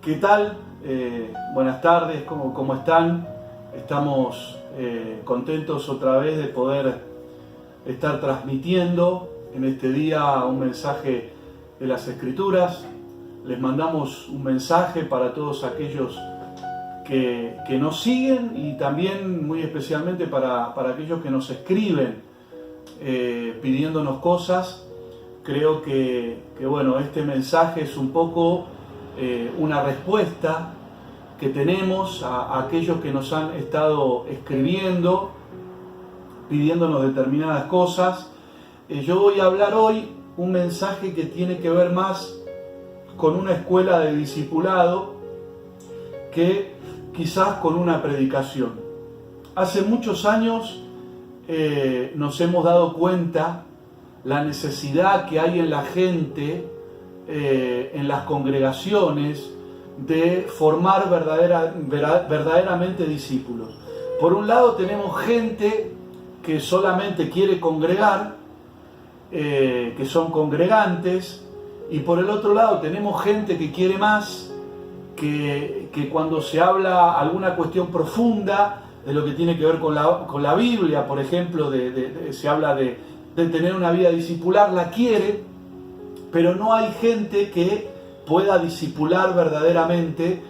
¿Qué tal? Buenas tardes, ¿cómo están? Estamos contentos otra vez de poder estar transmitiendo en este día un mensaje de las Escrituras. Les mandamos un mensaje para todos aquellos que nos siguen y también muy especialmente para aquellos que nos escriben pidiéndonos cosas. Creo que bueno, este mensaje es un poco una respuesta que tenemos a aquellos que nos han estado escribiendo, pidiéndonos determinadas cosas. Yo voy a hablar hoy un mensaje que tiene que ver más con una escuela de discipulado que quizás con una predicación. Hace muchos años nos hemos dado cuenta la necesidad que hay en la gente, en las congregaciones, de formar verdaderamente discípulos. Por un lado tenemos gente que solamente quiere congregar, que son congregantes, y por el otro lado tenemos gente que quiere más, que cuando se habla alguna cuestión profunda de lo que tiene que ver con la Biblia, por ejemplo, se habla de tener una vida discipular, la quiere, pero no hay gente que pueda discipular verdaderamente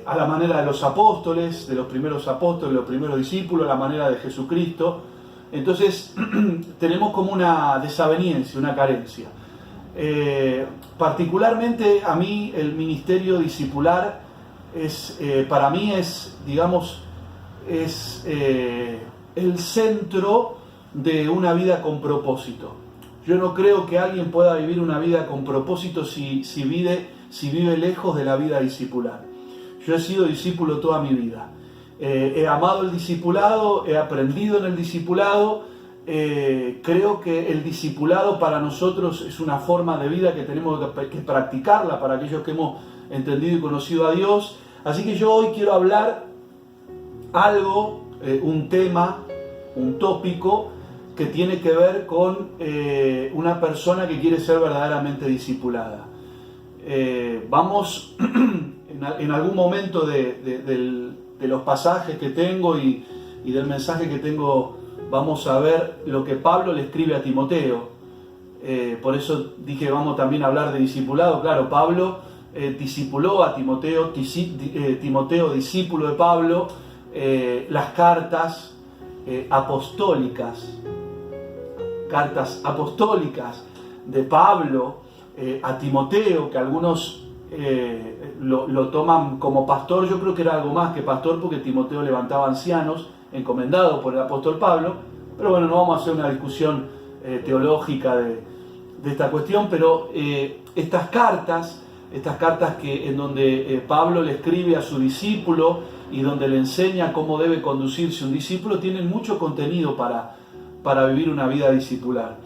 a la manera de los apóstoles, de los primeros apóstoles, los primeros discípulos, a la manera de Jesucristo. Entonces tenemos como una desaveniencia, una carencia. Particularmente a mí el ministerio discipular para mí es, digamos, el centro de una vida con propósito. Yo no creo que alguien pueda vivir una vida con propósito si vive lejos de la vida discipular. Yo he sido discípulo toda mi vida. He amado el discipulado, he aprendido en el discipulado. Creo que el discipulado para nosotros es una forma de vida que tenemos que practicarla para aquellos que hemos entendido y conocido a Dios. Así que yo hoy quiero hablar algo, un tema, un tópico que tiene que ver con una persona que quiere ser verdaderamente discipulada. Vamos en algún momento de los pasajes que tengo y del mensaje que tengo, vamos a ver lo que Pablo le escribe a Timoteo. Por eso dije, vamos también a hablar de discipulado. Claro, Pablo discipuló a Timoteo, Timoteo discípulo de Pablo, las cartas apostólicas de Pablo a Timoteo, que algunos lo toman como pastor. Yo creo que era algo más que pastor, porque Timoteo levantaba ancianos encomendado por el apóstol Pablo. Pero bueno, no vamos a hacer una discusión teológica de esta cuestión, pero estas cartas en donde Pablo le escribe a su discípulo y donde le enseña cómo debe conducirse un discípulo, tienen mucho contenido para vivir una vida discipular.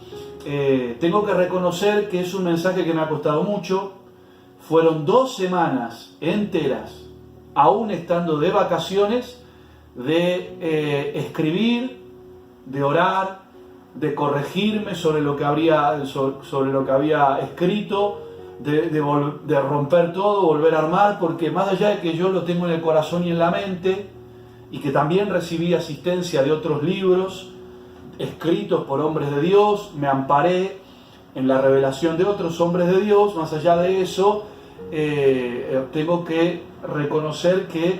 Tengo que reconocer que es un mensaje que me ha costado mucho. Fueron 2 semanas enteras, aún estando de vacaciones, de escribir, de orar, de corregirme sobre lo que había escrito, de romper todo, volver a armar, porque más allá de que yo lo tengo en el corazón y en la mente, y que también recibí asistencia de otros libros escritos por hombres de Dios, me amparé en la revelación de otros hombres de Dios. Más allá de eso, tengo que reconocer que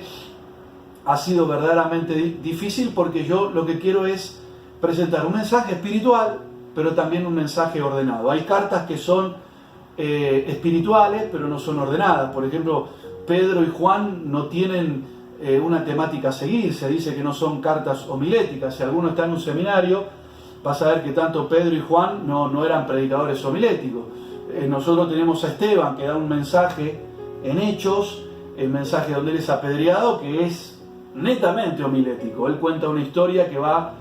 ha sido verdaderamente difícil, porque yo lo que quiero es presentar un mensaje espiritual, pero también un mensaje ordenado. Hay cartas que son espirituales, pero no son ordenadas. Por ejemplo, Pedro y Juan no tienen una temática a seguir. Se dice que no son cartas homiléticas. Si alguno está en un seminario, vas a ver que tanto Pedro y Juan no eran predicadores homiléticos. Nosotros tenemos a Esteban, que da un mensaje en Hechos, el mensaje donde él es apedreado, que es netamente homilético. Él cuenta una historia que va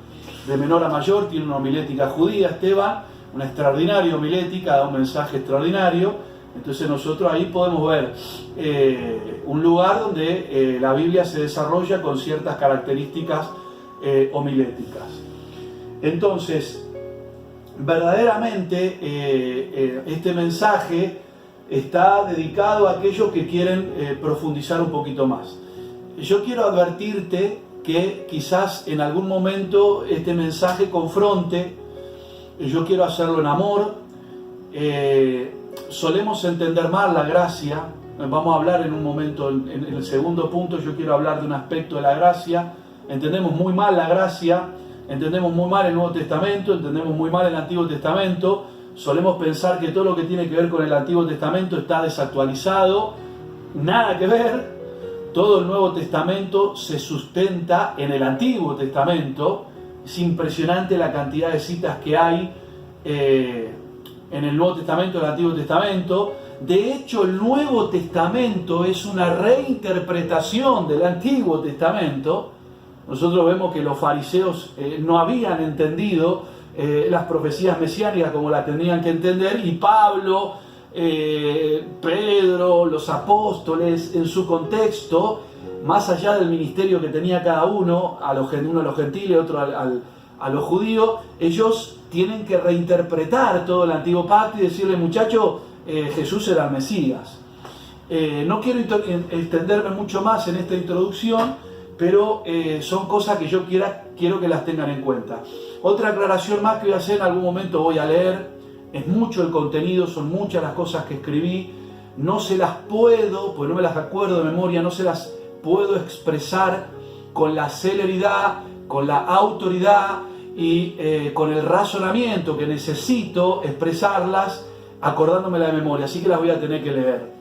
de menor a mayor, tiene una homilética judía, Esteban, una extraordinaria homilética, da un mensaje extraordinario. Entonces nosotros ahí podemos ver un lugar donde la Biblia se desarrolla con ciertas características homiléticas. Entonces, verdaderamente este mensaje está dedicado a aquellos que quieren profundizar un poquito más. Yo quiero advertirte que quizás en algún momento este mensaje confronte. Yo quiero hacerlo en amor. Solemos entender mal la gracia. Vamos a hablar en un momento, en el segundo punto, yo quiero hablar de un aspecto de la gracia. Entendemos muy mal la gracia, entendemos muy mal el Nuevo Testamento, entendemos muy mal el Antiguo Testamento. Solemos pensar que todo lo que tiene que ver con el Antiguo Testamento está desactualizado. Nada que ver. Todo el Nuevo Testamento se sustenta en el Antiguo Testamento. Es impresionante la cantidad de citas que hay en el Nuevo Testamento y el Antiguo Testamento. De hecho, el Nuevo Testamento es una reinterpretación del Antiguo Testamento. Nosotros vemos que los fariseos no habían entendido las profecías mesiánicas como las tenían que entender, y Pablo, Pedro, los apóstoles, en su contexto, más allá del ministerio que tenía cada uno, uno a los gentiles, otro a los judíos, ellos tienen que reinterpretar todo el antiguo pacto y decirle, muchachos, Jesús era el Mesías. No quiero extenderme mucho más en esta introducción, pero son cosas que yo quiero que las tengan en cuenta. Otra aclaración más que voy a hacer, en algún momento voy a leer. Es mucho el contenido, son muchas las cosas que escribí. No se las puedo, pues no me las acuerdo de memoria, no se las puedo expresar con la celeridad, con la autoridad y con el razonamiento que necesito expresarlas, acordándome la de memoria. Así que las voy a tener que leer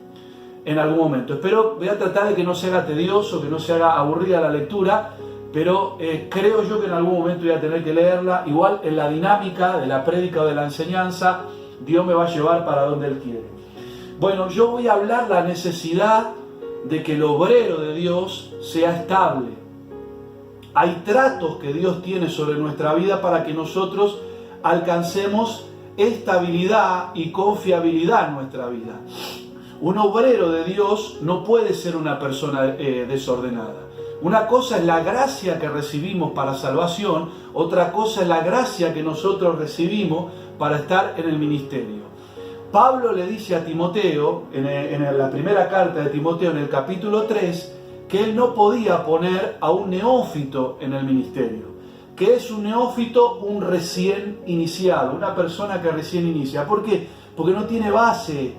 en algún momento. Voy a tratar de que no se haga tedioso, que no se haga aburrida la lectura, pero creo yo que en algún momento voy a tener que leerla. Igual en la dinámica de la prédica o de la enseñanza, Dios me va a llevar para donde Él quiere. Bueno, yo voy a hablar la necesidad de que el obrero de Dios sea estable. Hay tratos que Dios tiene sobre nuestra vida para que nosotros alcancemos estabilidad y confiabilidad en nuestra vida. Un obrero de Dios no puede ser una persona desordenada. Una cosa es la gracia que recibimos para salvación, otra cosa es la gracia que nosotros recibimos para estar en el ministerio. Pablo le dice a Timoteo, en la primera carta de Timoteo, en el capítulo 3, que él no podía poner a un neófito en el ministerio. ¿Qué es un neófito? Un recién iniciado, una persona que recién inicia. ¿Por qué? Porque no tiene base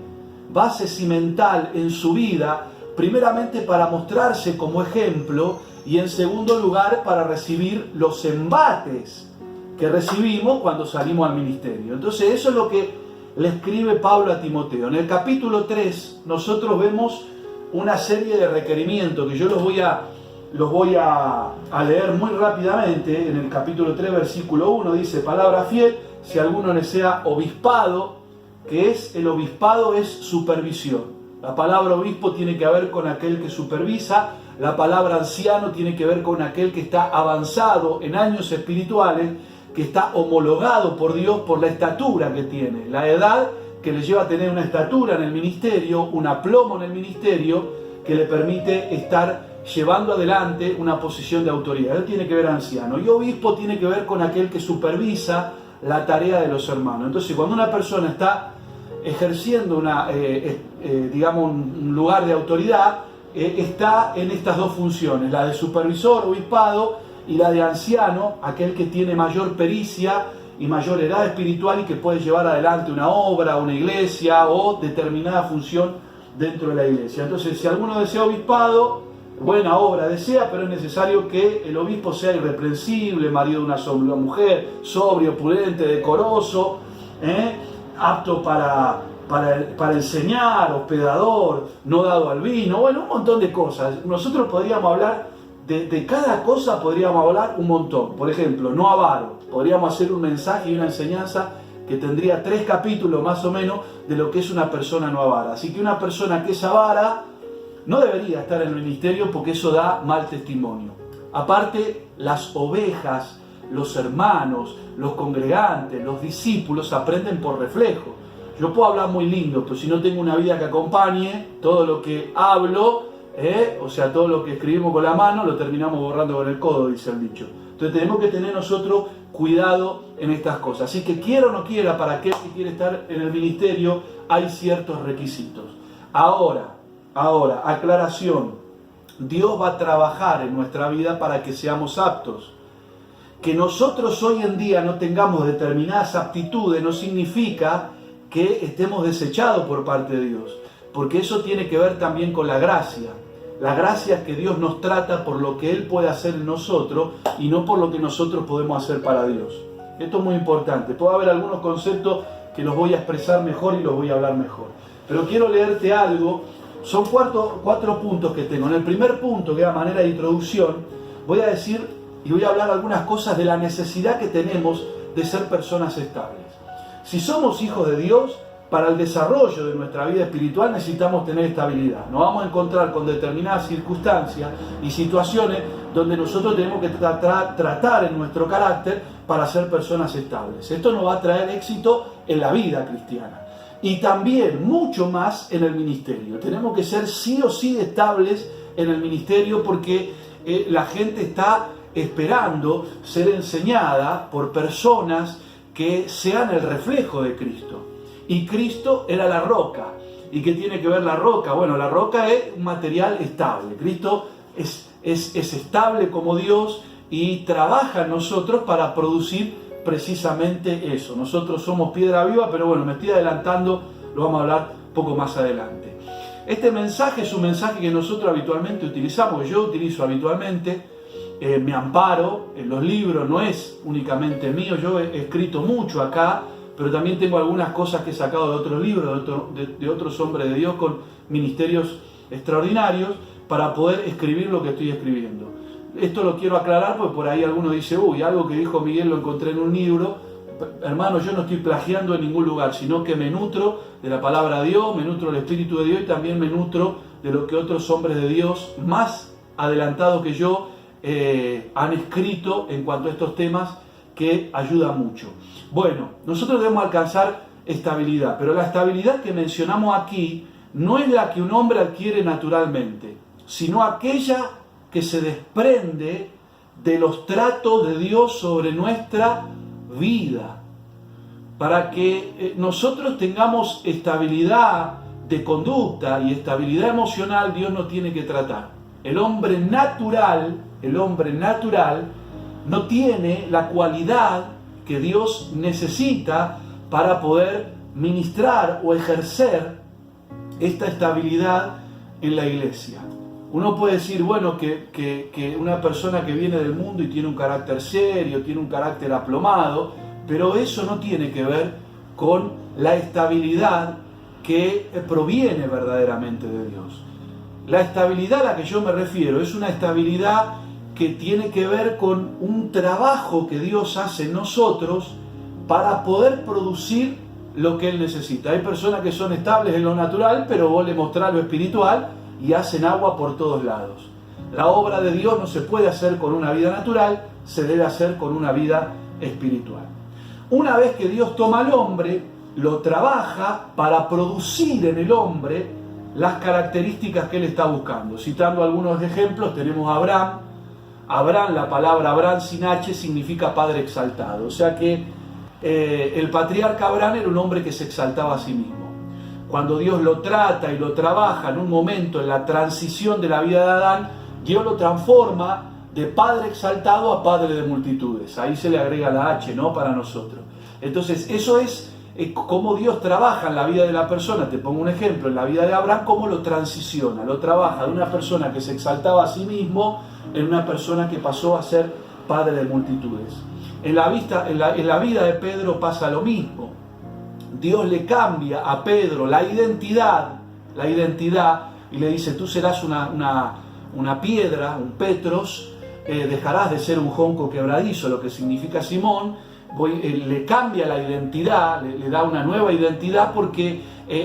cimental en su vida, primeramente para mostrarse como ejemplo y en segundo lugar para recibir los embates que recibimos cuando salimos al ministerio. Entonces eso es lo que le escribe Pablo a Timoteo. En el capítulo 3 nosotros vemos una serie de requerimientos que yo los voy a leer muy rápidamente. En el capítulo 3 versículo 1 dice: palabra fiel, si alguno le sea obispado, que es el obispado, es supervisión. La palabra obispo tiene que ver con aquel que supervisa, la palabra anciano tiene que ver con aquel que está avanzado en años espirituales, que está homologado por Dios por la estatura que tiene, la edad que le lleva a tener una estatura en el ministerio, un aplomo en el ministerio que le permite estar llevando adelante una posición de autoridad. Él tiene que ver anciano, y obispo tiene que ver con aquel que supervisa la tarea de los hermanos. Entonces, cuando una persona está ejerciendo un lugar de autoridad, está en estas dos funciones, la de supervisor, obispado, y la de anciano, aquel que tiene mayor pericia y mayor edad espiritual y que puede llevar adelante una obra, una iglesia o determinada función dentro de la iglesia. Entonces, si alguno desea obispado, buena obra desea, pero es necesario que el obispo sea irreprensible, marido de una sola mujer, sobrio, prudente, decoroso, apto para enseñar, hospedador, no dado al vino, bueno, un montón de cosas. Nosotros podríamos hablar de cada cosa, podríamos hablar un montón. Por ejemplo, no avaro. Podríamos hacer un mensaje y una enseñanza que tendría 3 capítulos más o menos de lo que es una persona no avara. Así que una persona que es avara no debería estar en el ministerio, porque eso da mal testimonio. Aparte, las ovejas, los hermanos, los congregantes, los discípulos aprenden por reflejo. Yo puedo hablar muy lindo, pero si no tengo una vida que acompañe todo lo que hablo, todo lo que escribimos con la mano, lo terminamos borrando con el codo, dice el dicho. Entonces Entonces tenemos que tener nosotros cuidado en estas cosas. Así que quiera o no quiera, para aquel que quiere estar en el ministerio, hay ciertos requisitos. Ahora, aclaración. Dios va a trabajar en nuestra vida para que seamos aptos. Que nosotros hoy en día no tengamos determinadas aptitudes no significa que estemos desechados por parte de Dios, porque eso tiene que ver también con la gracia. La gracia es que Dios nos trata por lo que Él puede hacer en nosotros y no por lo que nosotros podemos hacer para Dios. Esto es muy importante. Puede haber algunos conceptos que los voy a expresar mejor y los voy a hablar mejor. Pero quiero leerte algo. Son cuatro puntos que tengo. En el primer punto, que es a manera de introducción, voy a decir y voy a hablar algunas cosas de la necesidad que tenemos de ser personas estables. Si somos hijos de Dios, para el desarrollo de nuestra vida espiritual necesitamos tener estabilidad. Nos vamos a encontrar con determinadas circunstancias y situaciones donde nosotros tenemos que tratar en nuestro carácter para ser personas estables. Esto nos va a traer éxito en la vida cristiana. Y también mucho más en el ministerio. Tenemos que ser sí o sí estables en el ministerio porque la gente está esperando ser enseñada por personas que sean el reflejo de Cristo. Y Cristo era la roca. ¿Y qué tiene que ver la roca? Bueno, la roca es un material estable. Cristo es estable como Dios y trabaja en nosotros para producir precisamente eso. Nosotros somos piedra viva, pero bueno, me estoy adelantando, lo vamos a hablar un poco más adelante. Este mensaje es un mensaje que nosotros habitualmente utilizamos, que yo utilizo habitualmente, me amparo en los libros, no es únicamente mío, yo he escrito mucho acá, pero también tengo algunas cosas que he sacado de otros libros, de otros hombres de Dios con ministerios extraordinarios, para poder escribir lo que estoy escribiendo. Esto lo quiero aclarar porque por ahí alguno dice, algo que dijo Miguel lo encontré en un libro. Hermano, yo no estoy plagiando en ningún lugar, sino que me nutro de la palabra de Dios, me nutro del Espíritu de Dios y también me nutro de lo que otros hombres de Dios más adelantados que yo han escrito en cuanto a estos temas, que ayuda mucho. Bueno, nosotros debemos alcanzar estabilidad, pero la estabilidad que mencionamos aquí no es la que un hombre adquiere naturalmente, sino aquella que se desprende de los tratos de Dios sobre nuestra vida. Para que nosotros tengamos estabilidad de conducta y estabilidad emocional, Dios nos tiene que tratar. El hombre natural no tiene la cualidad que Dios necesita para poder ministrar o ejercer esta estabilidad en la iglesia. Uno puede decir, bueno, que una persona que viene del mundo y tiene un carácter serio, tiene un carácter aplomado, pero eso no tiene que ver con la estabilidad que proviene verdaderamente de Dios. La estabilidad a la que yo me refiero es una estabilidad que tiene que ver con un trabajo que Dios hace en nosotros para poder producir lo que Él necesita. Hay personas que son estables en lo natural, pero vos le mostrás lo espiritual y hacen agua por todos lados. La obra de Dios no se puede hacer con una vida natural, se debe hacer con una vida espiritual. Una vez que Dios toma al hombre, lo trabaja para producir en el hombre las características que Él está buscando. Citando algunos ejemplos, tenemos a Abraham. Abraham, la palabra Abraham sin H significa padre exaltado. O sea que el patriarca Abraham era un hombre que se exaltaba a sí mismo. Cuando Dios lo trata y lo trabaja en un momento en la transición de la vida de Adán, Dios lo transforma de padre exaltado a padre de multitudes. Ahí se le agrega la H, ¿no? Para nosotros. Entonces, eso es cómo Dios trabaja en la vida de la persona. Te pongo un ejemplo, en la vida de Abraham, cómo lo transiciona, lo trabaja de una persona que se exaltaba a sí mismo en una persona que pasó a ser padre de multitudes. En la vida de Pedro pasa lo mismo. Dios le cambia a Pedro la identidad, y le dice, tú serás una piedra, un Petros, dejarás de ser un jonco quebradizo, lo que significa Simón. Le cambia la identidad, le da una nueva identidad, porque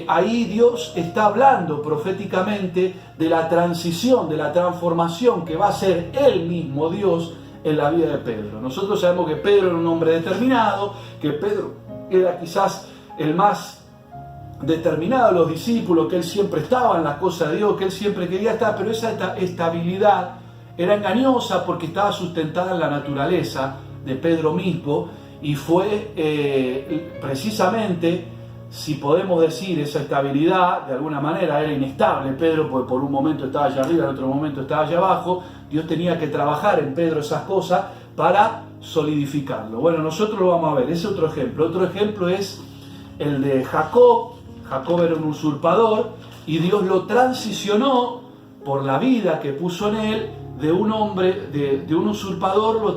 ahí Dios está hablando proféticamente de la transición, de la transformación que va a ser Él mismo, Dios, en la vida de Pedro. Nosotros sabemos que Pedro era un hombre determinado, que Pedro era quizás el más determinado de los discípulos, que él siempre estaba en las cosas de Dios, que él siempre quería estar, pero esa estabilidad era engañosa porque estaba sustentada en la naturaleza de Pedro mismo, y fue precisamente, si podemos decir, esa estabilidad, de alguna manera era inestable Pedro, porque por un momento estaba allá arriba, en otro momento estaba allá abajo. Dios tenía que trabajar en Pedro esas cosas para solidificarlo. Bueno, nosotros lo vamos a ver, ese otro ejemplo. Otro ejemplo es el de Jacob. Jacob era un usurpador y Dios lo transicionó por la vida que puso en él, de un hombre, de un usurpador, lo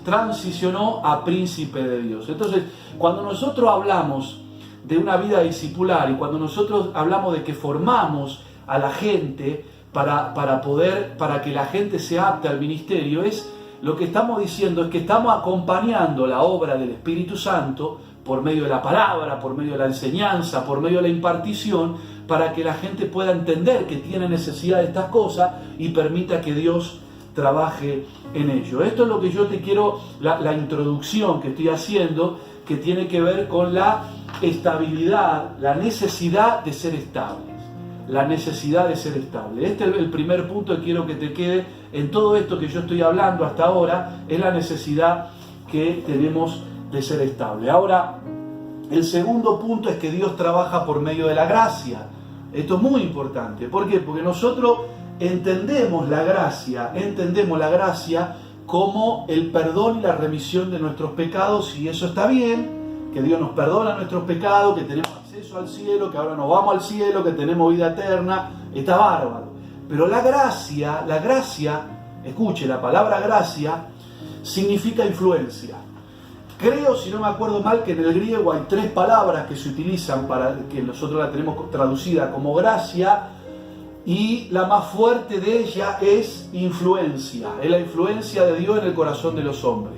transicionó a príncipe de Dios. Entonces, cuando nosotros hablamos de una vida discipular y cuando nosotros hablamos de que formamos a la gente para que la gente se apte al ministerio, lo que estamos diciendo es que estamos acompañando la obra del Espíritu Santo por medio de la palabra, por medio de la enseñanza, por medio de la impartición, para que la gente pueda entender que tiene necesidad de estas cosas y permita que Dios trabaje en ello. Esto es lo que yo te quiero, la introducción que estoy haciendo, que tiene que ver con la estabilidad, la necesidad de ser estables. La necesidad de ser estable. Este es el primer punto que quiero que te quede en todo esto que yo estoy hablando hasta ahora, es la necesidad que tenemos de ser estable. Ahora, el segundo punto es que Dios trabaja por medio de la gracia. Esto es muy importante. ¿Por qué? Porque nosotros entendemos la gracia como el perdón y la remisión de nuestros pecados, y eso está bien, que Dios nos perdona nuestros pecados, que tenemos acceso al cielo, que ahora nos vamos al cielo, que tenemos vida eterna, está bárbaro. Pero la gracia, escuche, la palabra gracia significa influencia. Creo, si no me acuerdo mal, que en el griego hay 3 palabras que se utilizan para que nosotros la tenemos traducida como gracia, y la más fuerte de ella es influencia. Es la influencia de Dios en el corazón de los hombres.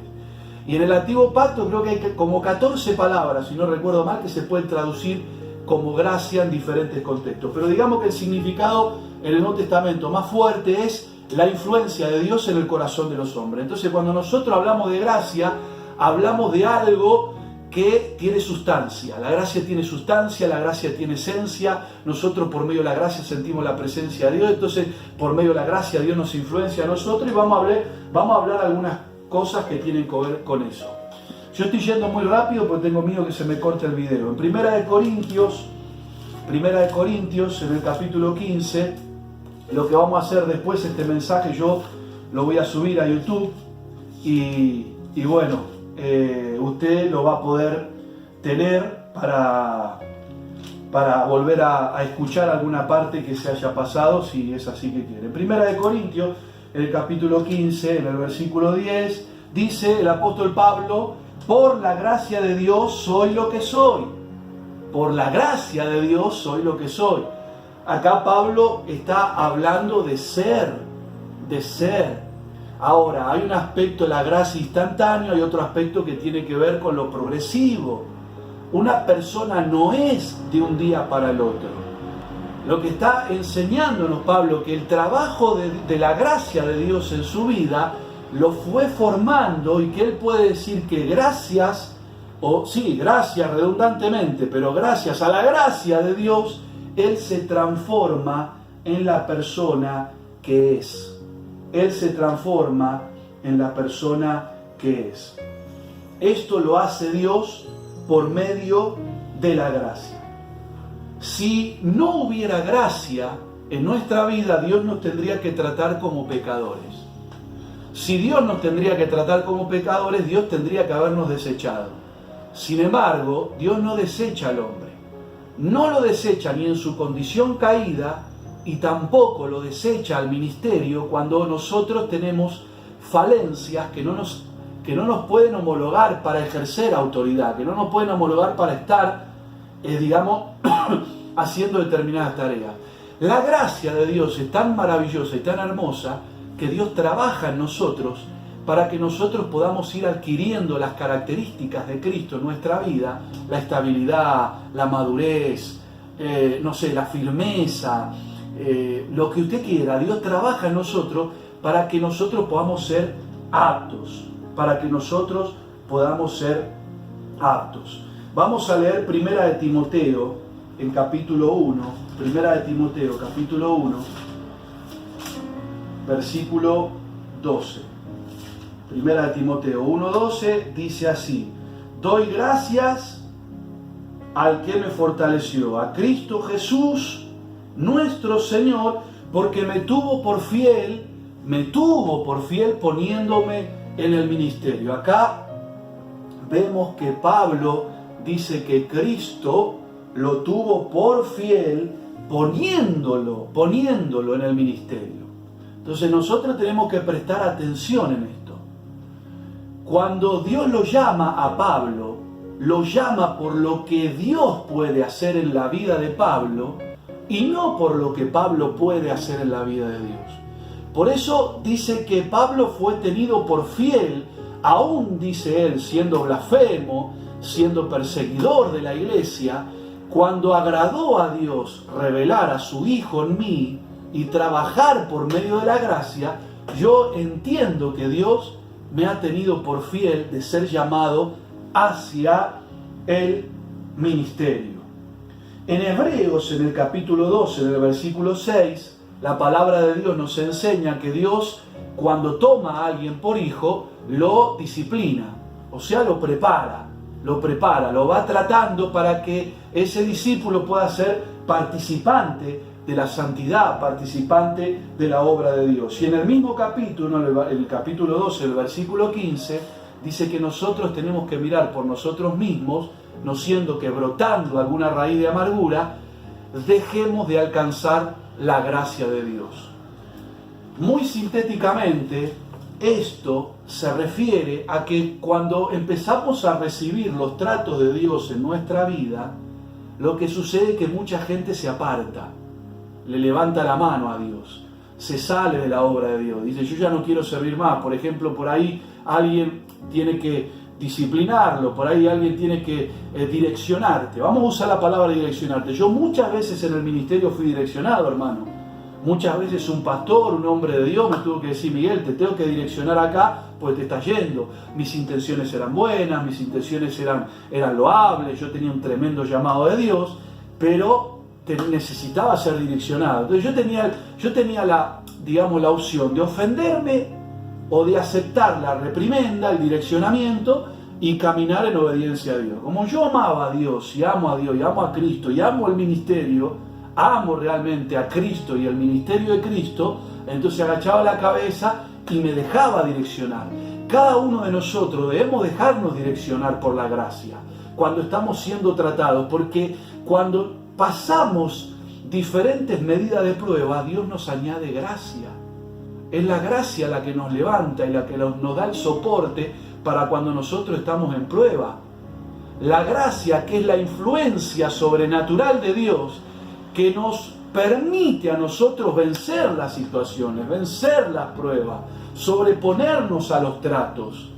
Y en el Antiguo Pacto creo que hay como 14 palabras, si no recuerdo mal, que se pueden traducir como gracia en diferentes contextos. Pero digamos que el significado en el Nuevo Testamento más fuerte es la influencia de Dios en el corazón de los hombres. Entonces, cuando nosotros hablamos de gracia, hablamos de algo que tiene sustancia. La gracia tiene sustancia, la gracia tiene esencia. Nosotros por medio de la gracia sentimos la presencia de Dios. Entonces, por medio de la gracia Dios nos influencia a nosotros, y vamos a hablar algunas cosas que tienen que ver con eso. Yo estoy yendo muy rápido porque tengo miedo que se me corte el video. En Primera de Corintios, en el capítulo 15, lo que vamos a hacer después, este mensaje yo lo voy a subir a YouTube, y bueno, usted lo va a poder tener para volver a escuchar alguna parte que se haya pasado, si es así que quiere. En Primera de Corintios, en el capítulo 15, en el versículo 10, dice el apóstol Pablo: por la gracia de Dios soy lo que soy. Por la gracia de Dios soy lo que soy. Acá Pablo está hablando de ser. Ahora, hay un aspecto de la gracia instantáneo, hay otro aspecto que tiene que ver con lo progresivo. Una persona no es de un día para el otro. Lo que está enseñándonos Pablo, que el trabajo de la gracia de Dios en su vida lo fue formando, y que él puede decir que gracias redundantemente, pero gracias a la gracia de Dios, él se transforma en la persona que es. Él se transforma en la persona que es. Esto lo hace Dios por medio de la gracia. Si no hubiera gracia en nuestra vida, Dios nos tendría que tratar como pecadores. Si Dios nos tendría que tratar como pecadores, Dios tendría que habernos desechado. Sin embargo, Dios no desecha al hombre. No lo desecha ni en su condición caída, y tampoco lo desecha al ministerio cuando nosotros tenemos falencias que no nos pueden homologar para ejercer autoridad, que no nos pueden homologar para estar, haciendo determinadas tareas. La gracia de Dios es tan maravillosa y tan hermosa que Dios trabaja en nosotros para que nosotros podamos ir adquiriendo las características de Cristo en nuestra vida, la estabilidad, la madurez, la firmeza, lo que usted quiera. Dios trabaja en nosotros para que nosotros podamos ser aptos, Vamos a leer Primera de Timoteo, en capítulo 1, Primera de Timoteo, capítulo 1, versículo 12. Primera de Timoteo 1:12 dice así: doy gracias al que me fortaleció, a Cristo Jesús, nuestro Señor, porque me tuvo por fiel poniéndome en el ministerio. Acá vemos que Pablo dice que Cristo lo tuvo por fiel poniéndolo en el ministerio. Entonces nosotros tenemos que prestar atención en esto. Cuando Dios lo llama a Pablo, lo llama por lo que Dios puede hacer en la vida de Pablo y no por lo que Pablo puede hacer en la vida de Dios. Por eso dice que Pablo fue tenido por fiel, aún dice él, siendo blasfemo, siendo perseguidor de la iglesia, cuando agradó a Dios revelar a su Hijo en mí y trabajar por medio de la gracia. Yo entiendo que Dios me ha tenido por fiel de ser llamado hacia el ministerio. En Hebreos, en el capítulo 12, en el versículo 6, la palabra de Dios nos enseña que Dios, cuando toma a alguien por hijo, lo disciplina, o sea, lo prepara, lo va tratando para que ese discípulo pueda ser participante de la santidad, participante de la obra de Dios. Y en el mismo capítulo, el capítulo 12, el versículo 15, dice que nosotros tenemos que mirar por nosotros mismos, no siendo que brotando alguna raíz de amargura, dejemos de alcanzar la gracia de Dios. Muy sintéticamente, esto se refiere a que cuando empezamos a recibir los tratos de Dios en nuestra vida, lo que sucede es que mucha gente se aparta, le levanta la mano a Dios, se sale de la obra de Dios, dice: yo ya no quiero servir más. Por ejemplo, por ahí alguien tiene que disciplinarlo, por ahí alguien tiene que direccionarte. Vamos a usar la palabra direccionarte. Yo muchas veces en el ministerio fui direccionado, hermano. Muchas veces un pastor, un hombre de Dios me tuvo que decir: Miguel, te tengo que direccionar acá porque te estás yendo. Mis intenciones eran buenas, mis intenciones eran loables, yo tenía un tremendo llamado de Dios, pero necesitaba ser direccionado. Entonces yo tenía la opción de ofenderme o de aceptar la reprimenda, el direccionamiento y caminar en obediencia a Dios. Como yo amaba a Dios y amo a Cristo y amo el ministerio, amo realmente a Cristo y el ministerio de Cristo, entonces agachaba la cabeza y me dejaba direccionar. Cada uno de nosotros debemos dejarnos direccionar por la gracia cuando estamos siendo tratados, porque cuando pasamos diferentes medidas de prueba, Dios nos añade gracia. Es la gracia la que nos levanta y la que nos da el soporte para cuando nosotros estamos en prueba. La gracia, que es la influencia sobrenatural de Dios, que nos permite a nosotros vencer las situaciones, vencer las pruebas, sobreponernos a los tratos,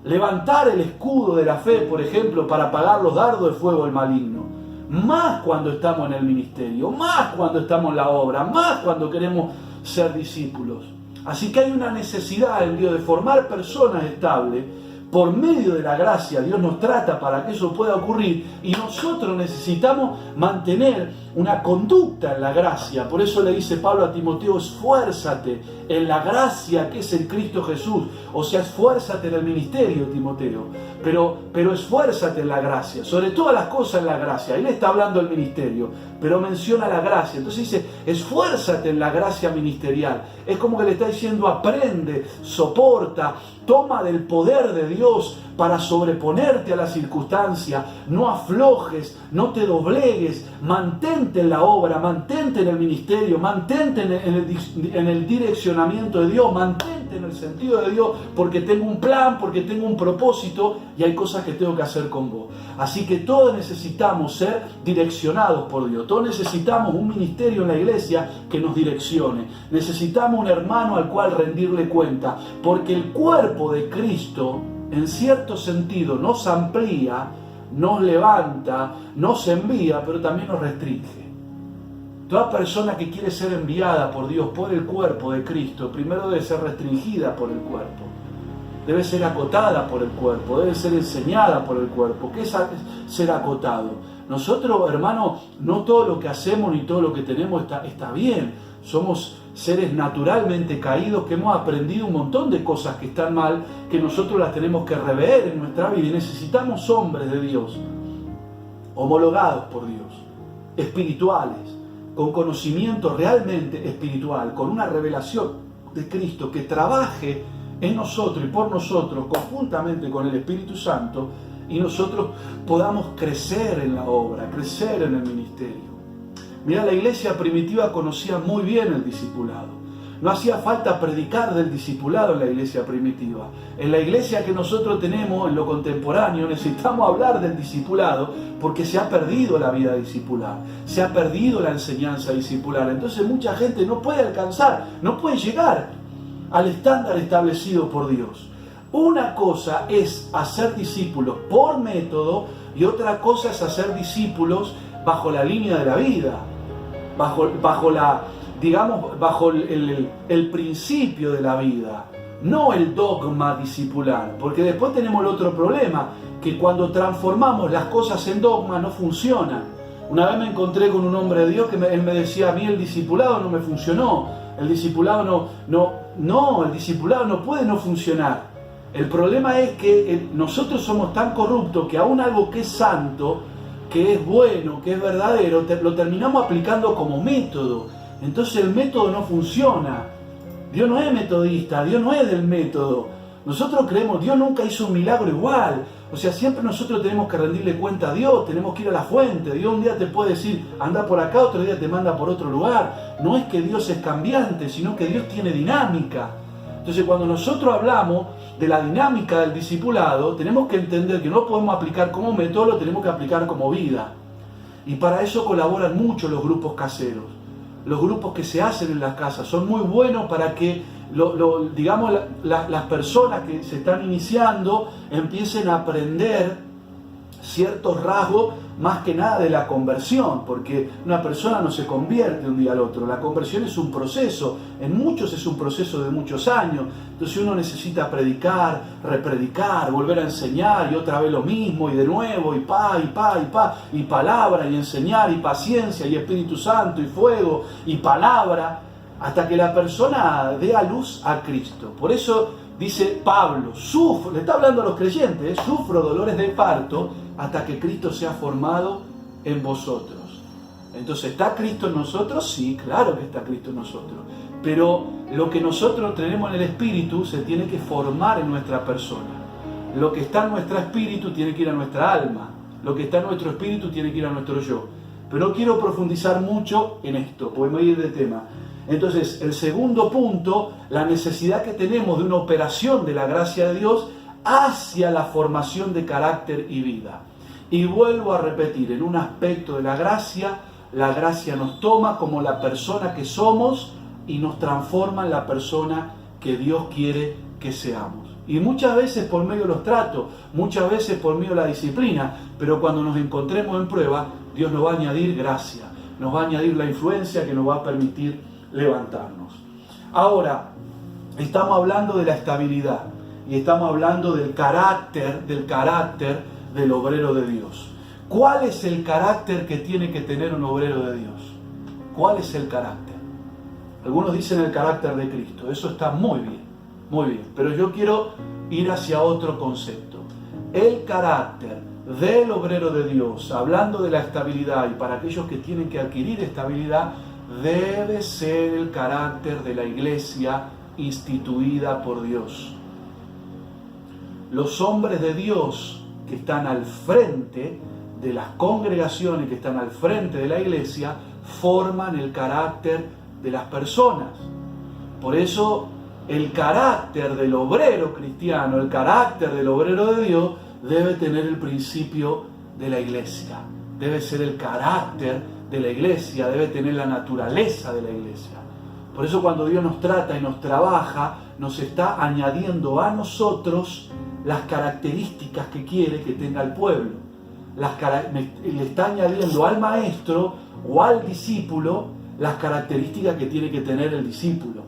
levantar el escudo de la fe, por ejemplo, para apagar los dardos de fuego del maligno. Más cuando estamos en el ministerio, más cuando estamos en la obra, más cuando queremos ser discípulos. Así que hay una necesidad en Dios de formar personas estables. Por medio de la gracia, Dios nos trata para que eso pueda ocurrir y nosotros necesitamos mantener una conducta en la gracia. Por eso le dice Pablo a Timoteo: esfuérzate en la gracia que es en Cristo Jesús. O sea, esfuérzate en el ministerio, Timoteo, pero esfuérzate en la gracia, sobre todas las cosas en la gracia. Él está hablando del ministerio, pero menciona la gracia. Entonces dice: esfuérzate en la gracia ministerial. Es como que le está diciendo: aprende, soporta, toma del poder de Dios para sobreponerte a la circunstancia. No aflojes, no te doblegues, mantente en la obra, mantente en el ministerio, mantente en el direccionamiento de Dios, mantente en el sentido de Dios, porque tengo un plan, porque tengo un propósito y hay cosas que tengo que hacer con vos. Así que todos necesitamos ser direccionados por Dios, todos necesitamos un ministerio en la iglesia que nos direccione, necesitamos un hermano al cual rendirle cuenta, porque el cuerpo de Cristo en cierto sentido nos amplía, nos levanta, nos envía, pero también nos restringe. Toda persona que quiere ser enviada por Dios por el cuerpo de Cristo, primero debe ser restringida por el cuerpo, debe ser acotada por el cuerpo, debe ser enseñada por el cuerpo. ¿Qué es ser acotado? Nosotros, hermano, no todo lo que hacemos ni todo lo que tenemos está bien. Somos seres naturalmente caídos que hemos aprendido un montón de cosas que están mal, que nosotros las tenemos que rever en nuestra vida. Y necesitamos hombres de Dios, homologados por Dios, espirituales, con conocimiento realmente espiritual, con una revelación de Cristo que trabaje en nosotros y por nosotros, conjuntamente con el Espíritu Santo, y nosotros podamos crecer en la obra, crecer en el ministerio. Mira, la iglesia primitiva conocía muy bien el discipulado. No hacía falta predicar del discipulado en la iglesia primitiva. En la iglesia que nosotros tenemos, en lo contemporáneo, necesitamos hablar del discipulado porque se ha perdido la vida discipular, se ha perdido la enseñanza discipular. Entonces mucha gente no puede alcanzar, no puede llegar al estándar establecido por Dios. Una cosa es hacer discípulos por método y otra cosa es hacer discípulos bajo la línea de la vida, bajo el principio de la vida, no el dogma discipular, porque después tenemos el otro problema, que cuando transformamos las cosas en dogma no funcionan. Una vez me encontré con un hombre de Dios que él me decía: a mí el discipulado no me funcionó, el discipulado el discipulado no puede no funcionar. El problema es que nosotros somos tan corruptos que aún algo que es santo, que es bueno, que es verdadero, lo terminamos aplicando como método. Entonces el método no funciona. Dios no es metodista, Dios no es del método. Nosotros creemos, Dios nunca hizo un milagro igual. O sea, siempre nosotros tenemos que rendirle cuenta a Dios, tenemos que ir a la fuente. Dios un día te puede decir, anda por acá, otro día te manda por otro lugar. No es que Dios es cambiante, sino que Dios tiene dinámica. Entonces cuando nosotros hablamos de la dinámica del discipulado, tenemos que entender que no podemos aplicar como método, lo tenemos que aplicar como vida. Y para eso colaboran mucho los grupos caseros. Los grupos que se hacen en las casas son muy buenos para que las personas que se están iniciando empiecen a aprender ciertos rasgos, más que nada de la conversión, porque una persona no se convierte de un día al otro. La conversión es un proceso, en muchos es un proceso de muchos años. Entonces uno necesita predicar, repredicar, volver a enseñar y otra vez lo mismo y de nuevo y palabra y enseñar y paciencia y Espíritu Santo y fuego y palabra, hasta que la persona dé a luz a Cristo. Por eso dice Pablo, le está hablando a los creyentes, sufro dolores de parto hasta que Cristo sea formado en vosotros. Entonces, ¿está Cristo en nosotros? Sí, claro que está Cristo en nosotros. Pero lo que nosotros tenemos en el Espíritu se tiene que formar en nuestra persona. Lo que está en nuestro espíritu tiene que ir a nuestra alma. Lo que está en nuestro espíritu tiene que ir a nuestro yo. Pero no quiero profundizar mucho en esto, podemos ir de tema. Entonces, el segundo punto, la necesidad que tenemos de una operación de la gracia de Dios hacia la formación de carácter y vida. Y vuelvo a repetir, en un aspecto de la gracia nos toma como la persona que somos y nos transforma en la persona que Dios quiere que seamos. Y muchas veces por medio de los tratos, muchas veces por medio de la disciplina, pero cuando nos encontremos en prueba, Dios nos va a añadir gracia, nos va a añadir la influencia que nos va a permitir levantarnos. Ahora, estamos hablando de la estabilidad y estamos hablando del carácter del obrero de Dios. ¿Cuál es el carácter que tiene que tener un obrero de Dios? ¿Cuál es el carácter? Algunos dicen el carácter de Cristo. Eso está muy bien, pero yo quiero ir hacia otro concepto. El carácter del obrero de Dios, hablando de la estabilidad y para aquellos que tienen que adquirir estabilidad, debe ser el carácter de la iglesia instituida por Dios. Los hombres de Dios que están al frente de las congregaciones, que están al frente de la iglesia, forman el carácter de las personas. Por eso el carácter del obrero cristiano, el carácter del obrero de Dios, debe tener el principio de la iglesia. Debe ser el carácter de la iglesia, debe tener la naturaleza de la iglesia. Por eso cuando Dios nos trata y nos trabaja, nos está añadiendo a nosotros las características que quiere que tenga el pueblo. Le está añadiendo al maestro o al discípulo las características que tiene que tener el discípulo.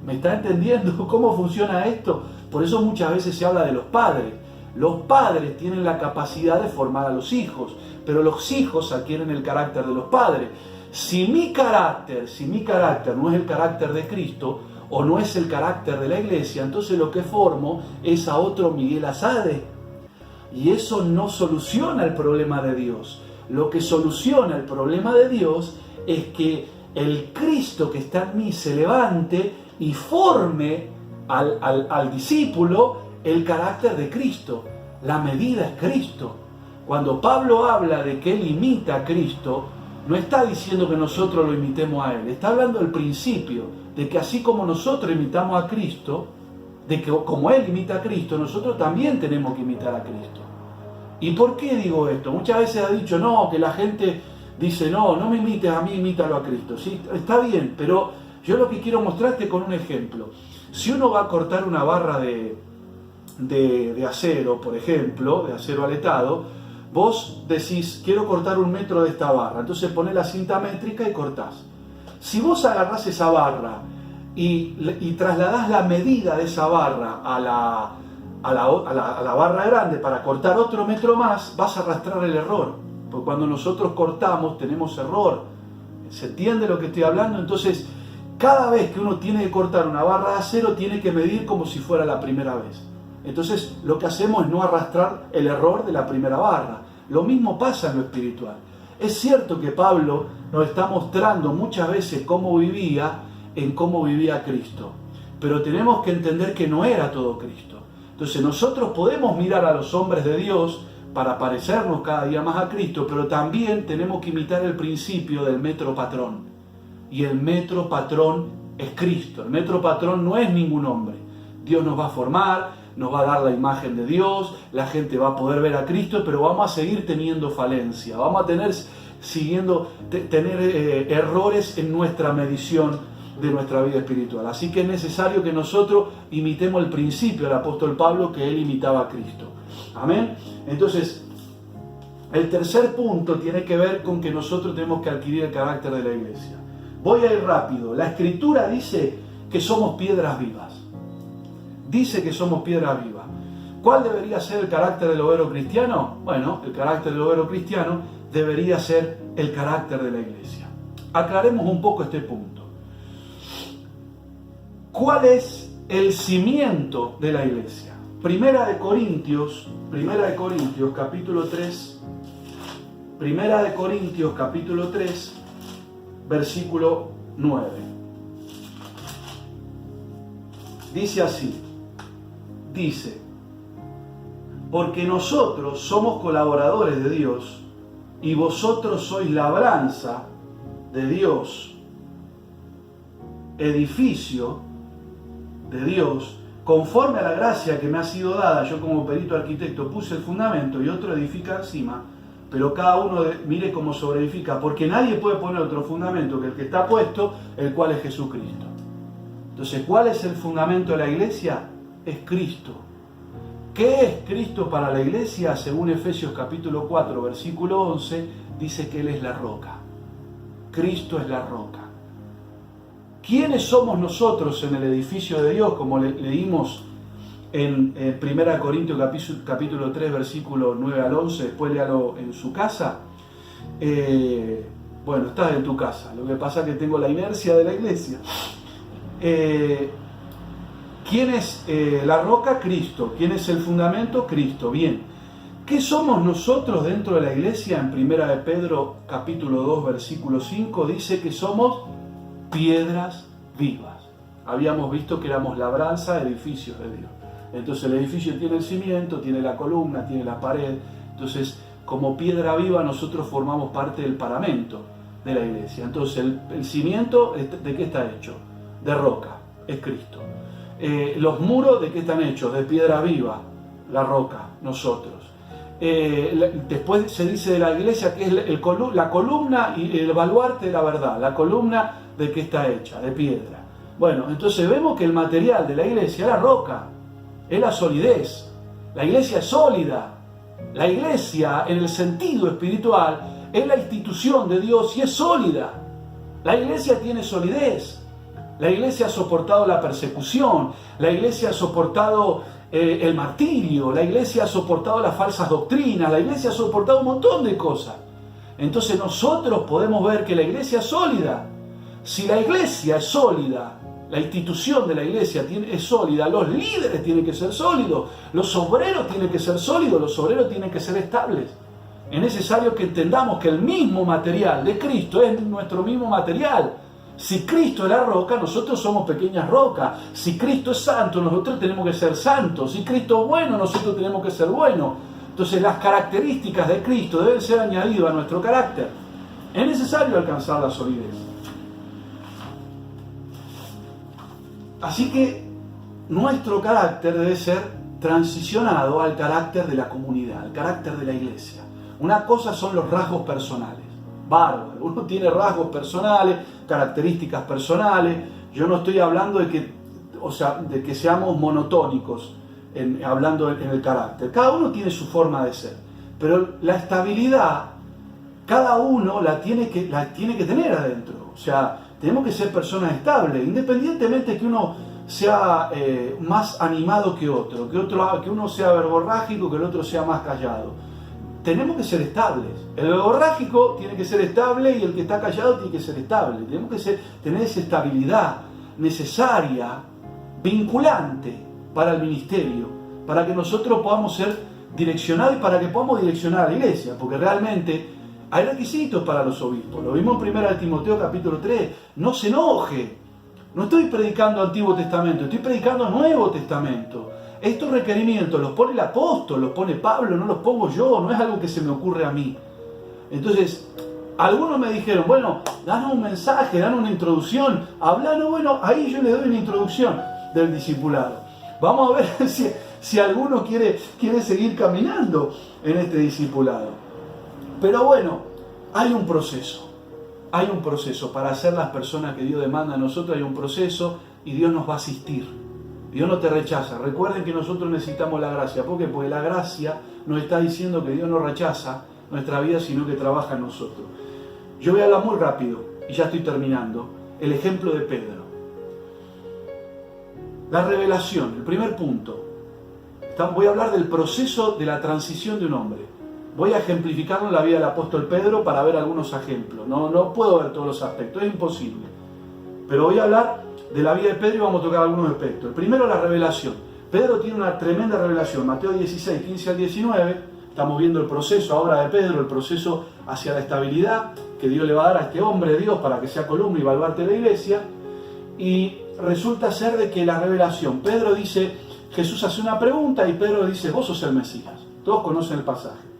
¿Me está entendiendo cómo funciona esto? Por eso muchas veces se habla de los padres. Los padres tienen la capacidad de formar a los hijos, pero los hijos adquieren el carácter de los padres. Si mi carácter no es el carácter de Cristo o no es el carácter de la iglesia, entonces lo que formo es a otro Miguel Asade. Y eso no soluciona el problema de Dios. Lo que soluciona el problema de Dios es que el Cristo que está en mí se levante y forme al discípulo el carácter de Cristo. La medida es Cristo. Cuando Pablo habla de que él imita a Cristo, no está diciendo que nosotros lo imitemos a él. Está hablando del principio, de que así como nosotros imitamos a Cristo, de que como él imita a Cristo, nosotros también tenemos que imitar a Cristo. ¿Y por qué digo esto? Muchas veces ha dicho, no, que la gente dice, no me imites a mí, imítalo a Cristo. Sí, está bien, pero yo lo que quiero mostrarte con un ejemplo. Si uno va a cortar una barra de acero, por ejemplo, de acero aletado, vos decís, quiero cortar 1 metro de esta barra, entonces ponés la cinta métrica y cortás. Si vos agarrás esa barra y trasladás la medida de esa barra a la barra grande para cortar otro metro más, vas a arrastrar el error. Porque cuando nosotros cortamos tenemos error. ¿Se entiende lo que estoy hablando? Entonces, cada vez que uno tiene que cortar una barra de acero, tiene que medir como si fuera la primera vez. Entonces, lo que hacemos es no arrastrar el error de la primera barra. Lo mismo pasa en lo espiritual. Es cierto que Pablo nos está mostrando muchas veces cómo vivía Cristo. Pero tenemos que entender que no era todo Cristo. Entonces nosotros podemos mirar a los hombres de Dios para parecernos cada día más a Cristo, pero también tenemos que imitar el principio del metro patrón. Y el metro patrón es Cristo. El metro patrón no es ningún hombre. Dios nos va a formar, nos va a dar la imagen de Dios, la gente va a poder ver a Cristo, pero vamos a seguir teniendo falencia, vamos a tener errores en nuestra medición de nuestra vida espiritual. Así que es necesario que nosotros imitemos el principio del apóstol Pablo, que él imitaba a Cristo. Amén. Entonces, el tercer punto tiene que ver con que nosotros tenemos que adquirir el carácter de la iglesia. Voy a ir rápido. La Escritura dice que somos piedras vivas. Dice que somos piedras vivas. ¿Cuál debería ser el carácter del obrero cristiano? Bueno, el carácter del obrero cristiano debería ser el carácter de la iglesia. Aclaremos un poco este punto. ¿Cuál es el cimiento de la iglesia? Primera de Corintios capítulo 3, Primera de Corintios capítulo 3, versículo 9. Dice así, porque nosotros somos colaboradores de Dios y vosotros sois labranza de Dios, edificio de Dios, conforme a la gracia que me ha sido dada. Yo como perito arquitecto puse el fundamento y otro edifica encima, pero cada uno mire cómo sobreedifica, porque nadie puede poner otro fundamento que el que está puesto, el cual es Jesucristo. Entonces, ¿cuál es el fundamento de la iglesia? Es Cristo. ¿Qué es Cristo para la iglesia? Según Efesios capítulo 4, versículo 11, dice que Él es la roca. Cristo es la roca. ¿Quiénes somos nosotros en el edificio de Dios? Como leímos en 1 Corintios capítulo 3, versículo 9 al 11, después léalo en su casa. Bueno, estás en tu casa, lo que pasa es que tengo la inercia de la iglesia. ¿Quién es la roca? Cristo. ¿Quién es el fundamento? Cristo. Bien. ¿Qué somos nosotros dentro de la iglesia? En 1 de Pedro capítulo 2, versículo 5, dice que somos piedras vivas. Habíamos visto que éramos labranza, edificios de Dios. Entonces el edificio tiene el cimiento, tiene la columna, tiene la pared. Entonces, como piedra viva, nosotros formamos parte del paramento de la iglesia. Entonces, el cimiento, ¿de qué está hecho? De roca, es Cristo. Los muros, ¿de qué están hechos? De piedra viva, la roca, nosotros. Después se dice de la iglesia que es la columna y el baluarte de la verdad. La columna, ¿de qué está hecha? De piedra. Bueno, entonces vemos que el material de la iglesia es la roca, es la solidez. La iglesia es sólida. La iglesia, en el sentido espiritual, es la institución de Dios y es sólida. La iglesia tiene solidez. La iglesia ha soportado la persecución. La iglesia ha soportado el martirio, la iglesia ha soportado las falsas doctrinas, la iglesia ha soportado un montón de cosas. Entonces nosotros podemos ver que la iglesia es sólida. Si la iglesia es sólida, la institución de la iglesia es sólida, los líderes tienen que ser sólidos, los obreros tienen que ser sólidos, los obreros tienen que ser estables. Es necesario que entendamos que el mismo material de Cristo es nuestro mismo material. Si Cristo es la roca, nosotros somos pequeñas rocas. Si Cristo es santo, nosotros tenemos que ser santos. Si Cristo es bueno, nosotros tenemos que ser buenos. Entonces las características de Cristo deben ser añadidas a nuestro carácter. Es necesario alcanzar la solidez. Así que nuestro carácter debe ser transicionado al carácter de la comunidad, al carácter de la iglesia. Una cosa son los rasgos personales. Bárbaro. Uno tiene rasgos personales, características personales. Yo no estoy hablando de que seamos monotónicos hablando en el carácter. Cada uno tiene su forma de ser. Pero la estabilidad, cada uno la tiene que tener adentro. O sea, tenemos que ser personas estables, independientemente que uno sea más animado que que uno sea verborrágico, que el otro sea más callado. Tenemos que ser estables. El verborrágico tiene que ser estable y el que está callado tiene que ser estable. Tenemos que tener esa estabilidad necesaria, vinculante para el ministerio, para que nosotros podamos ser direccionados y para que podamos direccionar a la iglesia, porque realmente hay requisitos para los obispos. Lo vimos en 1 Timoteo capítulo 3. No se enoje. No estoy predicando Antiguo Testamento, estoy predicando Nuevo Testamento. Estos requerimientos los pone el apóstol, los pone Pablo, no los pongo yo, no es algo que se me ocurre a mí. Entonces, algunos me dijeron, bueno, danos un mensaje, danos una introducción, hablanos, bueno, ahí yo le doy una introducción del discipulado. Vamos a ver si alguno quiere seguir caminando en este discipulado. Pero bueno, hay un proceso para ser las personas que Dios demanda a nosotros, hay un proceso y Dios nos va a asistir. Dios no te rechaza. Recuerden que nosotros necesitamos la gracia. ¿Por qué? Porque la gracia nos está diciendo que Dios no rechaza nuestra vida, sino que trabaja en nosotros. Yo voy a hablar muy rápido, y ya estoy terminando, el ejemplo de Pedro. La revelación, el primer punto. Voy a hablar del proceso de la transición de un hombre. Voy a ejemplificarlo en la vida del apóstol Pedro para ver algunos ejemplos. No puedo ver todos los aspectos, es imposible. Pero voy a hablar de la vida de Pedro y vamos a tocar algunos aspectos. El primero, la revelación. Pedro tiene una tremenda revelación. Mateo 16, 15 al 19. Estamos viendo el proceso ahora de Pedro, el proceso hacia la estabilidad que Dios le va a dar a este hombre de Dios para que sea columna y baluarte de la iglesia. Y resulta ser de que la revelación, Pedro dice, Jesús hace una pregunta y Pedro dice, vos sos el Mesías. Todos conocen el pasaje.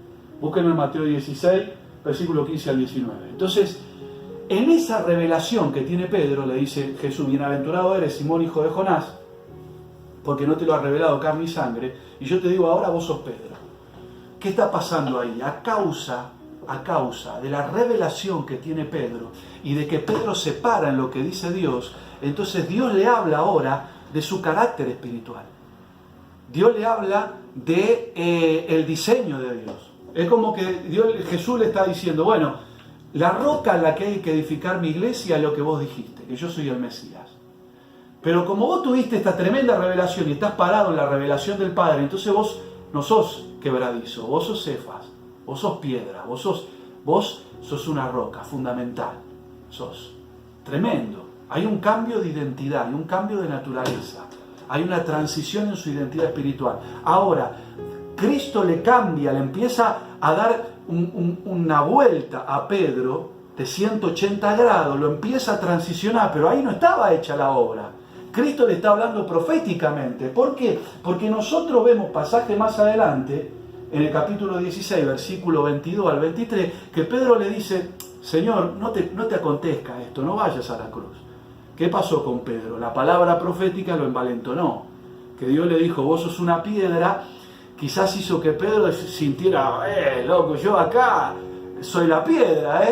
Búsquenlo en Mateo 16, versículo 15 al 19. Entonces, en esa revelación que tiene Pedro, le dice Jesús, bienaventurado eres, Simón, hijo de Jonás, porque no te lo ha revelado carne y sangre, y yo te digo, ahora vos sos Pedro. ¿Qué está pasando ahí? A causa de la revelación que tiene Pedro, y de que Pedro se para en lo que dice Dios, entonces Dios le habla ahora de su carácter espiritual. Dios le habla de el diseño de Dios. Es como que Jesús le está diciendo, bueno, la roca en la que hay que edificar mi iglesia es lo que vos dijiste, que yo soy el Mesías. Pero como vos tuviste esta tremenda revelación y estás parado en la revelación del Padre, entonces vos no sos quebradizo, vos sos Cefas, vos sos piedra, vos sos una roca fundamental, sos tremendo. Hay un cambio de identidad, hay un cambio de naturaleza, hay una transición en su identidad espiritual. Ahora, Cristo le cambia, le empieza a dar una vuelta a Pedro de 180 grados, lo empieza a transicionar, pero ahí no estaba hecha la obra. Cristo le está hablando proféticamente. ¿Por qué? Porque nosotros vemos pasaje más adelante, en el capítulo 16, versículo 22 al 23, que Pedro le dice, Señor, no te acontezca esto, no vayas a la cruz. ¿Qué pasó con Pedro? La palabra profética lo envalentonó, que Dios le dijo, vos sos una piedra. Quizás hizo que Pedro sintiera, loco, yo acá soy la piedra,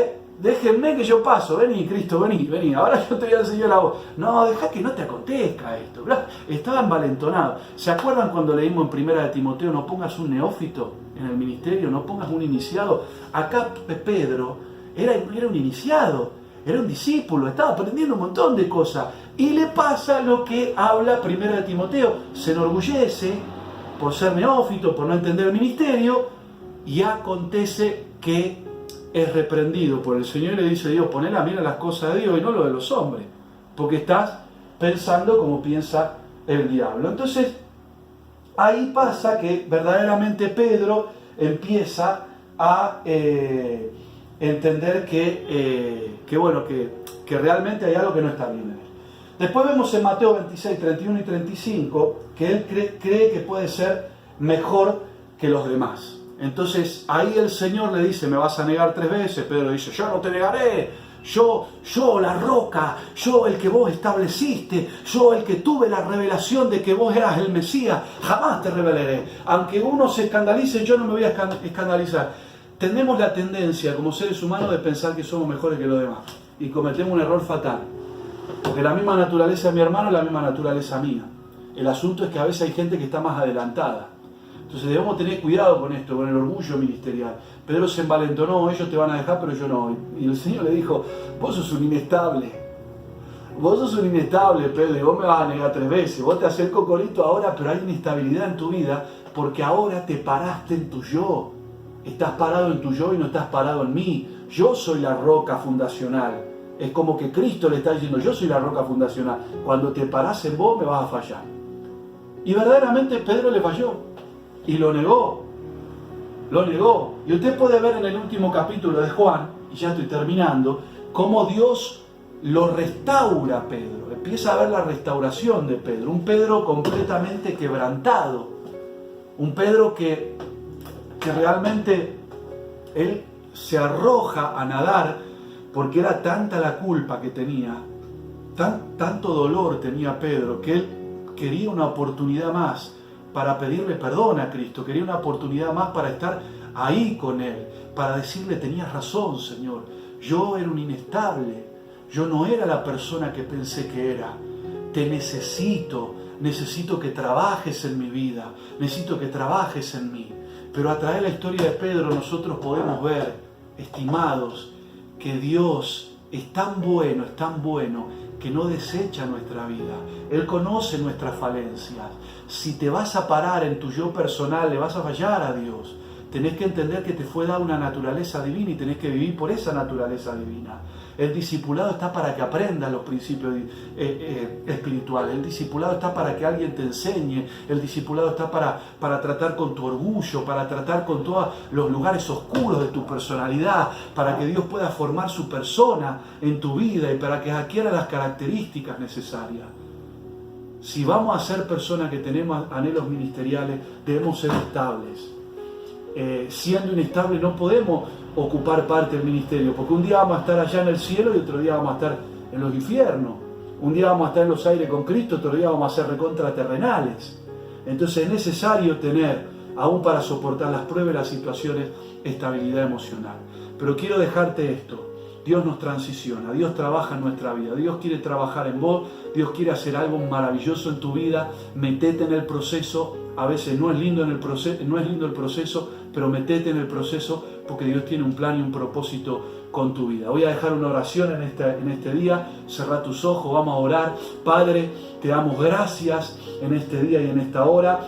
déjenme que yo paso, vení Cristo, vení, ahora yo te voy a enseñar la voz. No, deja que no te acontezca esto. Estaba envalentonado. ¿Se acuerdan cuando leímos en 1 Timoteo, no pongas un neófito en el ministerio, no pongas un iniciado? Acá Pedro era un iniciado, era un discípulo, estaba aprendiendo un montón de cosas. Y le pasa lo que habla 1 Timoteo, se enorgullece, por ser neófito, por no entender el ministerio, y acontece que es reprendido por el Señor y le dice: Dios, poné la mira en las cosas de Dios y no lo de los hombres, porque estás pensando como piensa el diablo. Entonces, ahí pasa que verdaderamente Pedro empieza a entender que realmente hay algo que no está bien en él. Después vemos en Mateo 26, 31 y 35 que él cree que puede ser mejor que los demás. Entonces ahí el Señor le dice: me vas a negar 3 veces. Pedro dice: yo no te negaré. Yo la roca, yo el que vos estableciste, yo el que tuve la revelación de que vos eras el Mesías, jamás te revelaré. Aunque uno se escandalice, yo no me voy a escandalizar. Tenemos la tendencia como seres humanos de pensar que somos mejores que los demás y cometemos un error fatal. Porque la misma naturaleza de mi hermano es la misma naturaleza mía. El asunto es que a veces hay gente que está más adelantada. Entonces debemos tener cuidado con esto, con el orgullo ministerial. Pedro se envalentonó: ellos te van a dejar, pero yo no. Y el Señor le dijo: vos sos un inestable. Vos sos un inestable, Pedro, y vos me vas a negar 3 veces. Vos te haces el cocorito ahora, pero hay inestabilidad en tu vida, porque ahora te paraste en tu yo. Estás parado en tu yo y no estás parado en mí. Yo soy la roca fundacional. Es como que Cristo le está diciendo: yo soy la roca fundacional. Cuando te parás en vos, me vas a fallar. Y verdaderamente Pedro le falló. Y lo negó. Lo negó. Y usted puede ver en el último capítulo de Juan, y ya estoy terminando, cómo Dios lo restaura a Pedro. Empieza a ver la restauración de Pedro. Un Pedro completamente quebrantado. Un Pedro que realmente él se arroja a nadar, porque era tanta la culpa que tenía, tanto dolor tenía Pedro, que él quería una oportunidad más para pedirle perdón a Cristo, quería una oportunidad más para estar ahí con Él, para decirle: tenías razón, Señor, yo era un inestable, yo no era la persona que pensé que era, te necesito que trabajes en mi vida, necesito que trabajes en mí. Pero a través de la historia de Pedro nosotros podemos ver, estimados, que Dios es tan bueno, que no desecha nuestra vida. Él conoce nuestras falencias. Si te vas a parar en tu yo personal, le vas a fallar a Dios. Tenés que entender que te fue dada una naturaleza divina y tenés que vivir por esa naturaleza divina. El discipulado está para que aprendas los principios espirituales. El discipulado está para que alguien te enseñe. El discipulado está para tratar con tu orgullo, para tratar con todos los lugares oscuros de tu personalidad, para que Dios pueda formar su persona en tu vida y para que adquiera las características necesarias. Si vamos a ser personas que tenemos anhelos ministeriales, debemos ser estables. Siendo inestable no podemos ocupar parte del ministerio, porque un día vamos a estar allá en el cielo y otro día vamos a estar en los infiernos. Un día vamos a estar en los aires con Cristo, otro día vamos a ser recontraterrenales. Entonces es necesario tener, aún para soportar las pruebas y las situaciones, estabilidad emocional. Pero quiero dejarte esto: Dios nos transiciona, Dios trabaja en nuestra vida, Dios quiere trabajar en vos, Dios quiere hacer algo maravilloso en tu vida. Metete en el proceso. A veces no es lindo el proceso, pero metete en el proceso, porque Dios tiene un plan y un propósito con tu vida. Voy a dejar una oración en este día. Cerrá tus ojos, vamos a orar. Padre, te damos gracias en este día y en esta hora.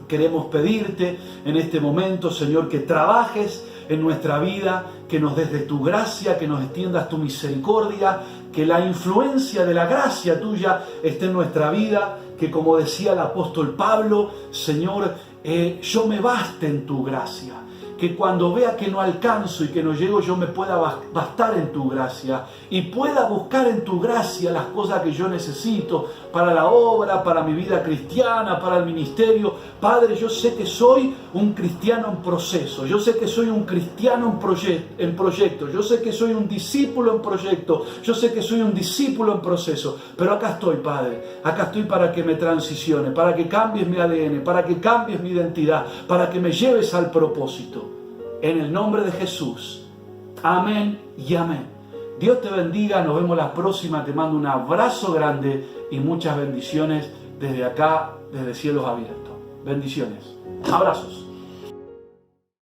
Queremos pedirte en este momento, Señor, que trabajes en nuestra vida, que nos des de tu gracia, que nos extiendas tu misericordia, que la influencia de la gracia tuya esté en nuestra vida, que, como decía el apóstol Pablo, Señor, yo me baste en tu gracia. Que cuando vea que no alcanzo y que no llego, yo me pueda bastar en tu gracia y pueda buscar en tu gracia las cosas que yo necesito para la obra, para mi vida cristiana, para el ministerio. Padre, yo sé que soy un cristiano en proceso, yo sé que soy un cristiano en proyecto, yo sé que soy un discípulo en proyecto, yo sé que soy un discípulo en proceso, pero acá estoy, Padre, acá estoy para que me transicione, para que cambies mi ADN, para que cambies mi identidad, para que me lleves al propósito. En el nombre de Jesús. Amén y amén. Dios te bendiga. Nos vemos la próxima. Te mando un abrazo grande y muchas bendiciones desde acá, desde Cielos Abiertos. Bendiciones. Abrazos.